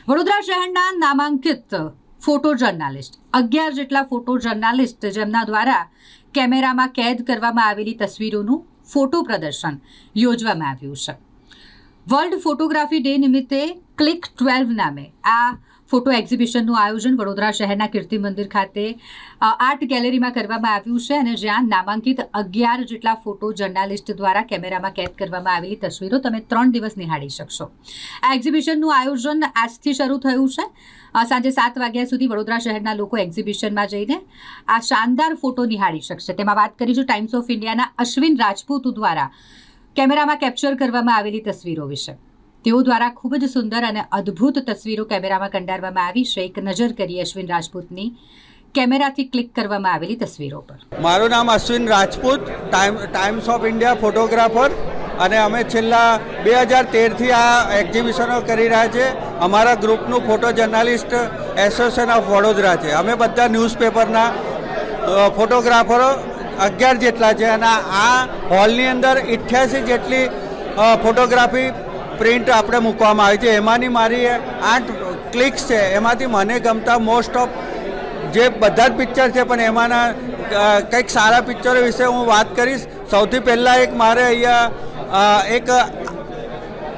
વડોદરા શહેરના નામાંકિત photo journalist 11 જેટલા ફોટો જર્નાલિસ્ટ જેમના દ્વારા કેમેરામાં કેદ કરવામાં આવેલી તસવીરોનું ફોટો પ્રદર્શન યોજવામાં આવ્યું છે. વર્લ્ડ ફોટોગ્રાફી ડે નિમિત્તે ક્લિક 12 નામે આ ફોટો એક્ઝિબિશનનું આયોજન વડોદરા શહેરના કીર્તિ મંદિર ખાતે આર્ટ ગેલેરીમાં કરવામાં આવ્યું છે અને જ્યાં નામાંકિત 11 જેટલા ફોટો જર્નાલિસ્ટ દ્વારા કેમેરામાં કેદ કરવામાં આવેલી તસવીરો તમે 3 દિવસ નિહાળી શકશો. આ એક્ઝિબિશનનું આયોજન આજથી શરૂ થયું છે. સાંજે 7 વાગ્યા સુધી વડોદરા શહેરના લોકો એક્ઝિબિશનમાં જઈને આ શાનદાર ફોટો નિહાળી શકશે. તેમાં વાત કરીશું ટાઈમ્સ ઓફ ઇન્ડિયાના અશ્વિન રાજપૂત દ્વારા કેમેરામાં કેપ્ચર કરવામાં આવેલી તસવીરો વિશે. તેઓ દ્વારા ખૂબ જ સુંદર અને અદ્ભુત તસવીરો કેમેરામાં કંડારવામાં આવી છે. એક નજર કરીએ અશ્વિન રાજપૂતની કેમેરાથી ક્લિક કરવામાં આવેલી તસવીરો પર. મારું નામ Ashwin Rajput, times of India photographer, અને અમે છેલ્લા 2013થી આ એક્ઝિબિશનો કરી રહ્યા છે. અમારા ગ્રુપનું photo journalist association of Vadodara છે. અમે બધા ન્યૂઝપેપરના ફોટોગ્રાફરો 11 જેટલા છે અને આ હોલની અંદર 88 જેટલી ફોટોગ્રાફી પ્રિન્ટ આપણે મૂકવામાં આવી છે. એમાંની મારી 8 ક્લિક્સ છે. એમાંથી મને ગમતા મોસ્ટ ઓફ જે બધા જ પિક્ચર છે, પણ એમાંના કંઈક સારા પિક્ચરો વિશે હું વાત કરીશ. સૌથી પહેલાં એક મારે અહીંયા એક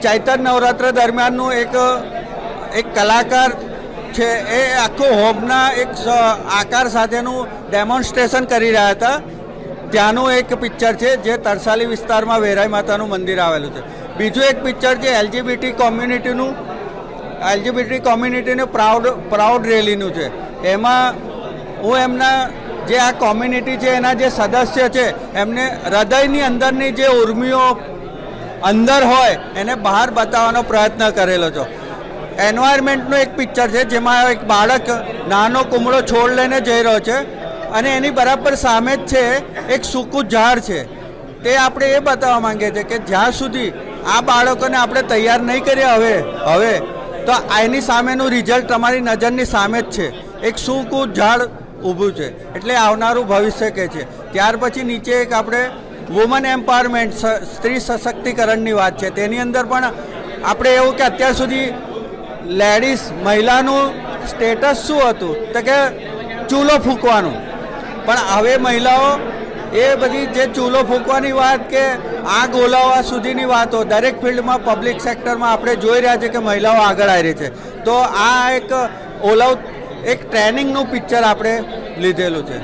ચૈતર નવરાત્ર દરમિયાનનું એક કલાકાર છે, એ આખું હોમના એક આકાર સાથેનું ડેમોન્સ્ટ્રેશન કરી રહ્યા હતા. ત્યાંનું એક પિક્ચર છે જે તરસાલી વિસ્તારમાં વેરાઈ માતાનું મંદિર આવેલું છે. બીજું એક પિક્ચર છે એલજીબીટી કોમ્યુનિટીનું પ્રાઉડ રેલીનું છે. એમાં હું એમના જે આ કોમ્યુનિટી છે એના જે સદસ્ય છે એમને હૃદયની અંદરની જે ઉર્મિઓ અંદર હોય એને બહાર બતાવવાનો પ્રયત્ન કરેલો છે. એન્વાયરમેન્ટનું એક પિક્ચર છે જેમાં એક બાળક નાનો કુમળો છોડ લઈને જઈ રહ્યો છે અને એની બરાબર સામે જ છે એક સૂકું ઝાડ છે. તે આપણે એ બતાવવા માંગીએ છીએ કે જ્યાં સુધી આ બાળકોને આપણે તૈયાર નહીં કરીએ હવે તો એની સામેનું રિઝલ્ટ તમારી નજરની સામે જ છે. એક સૂકું ઝાડ ઊભું છે એટલે આવનારું ભવિષ્ય કે છે. ત્યાર પછી નીચે એક આપણે વુમન એમ્પાવરમેન્ટ, સ્ત્રી સશક્તિકરણની વાત છે. તેની અંદર પણ આપણે એવું કે અત્યાર સુધી મહિલાનું સ્ટેટસ શું હતું તો કે ચૂલો ફૂંકવાનું, પણ હવે મહિલાઓ એ બધી જે ચૂલો ફૂંકવાની વાત કે આગ ઓલાવવા સુધીની વાતો દરેક ફિલ્ડમાં પબ્લિક સેક્ટરમાં આપણે જોઈ રહ્યા છીએ કે મહિલાઓ આગળ આવી રહી છે. તો આ એક ટ્રેનિંગનું પિક્ચર આપણે લીધેલું છે.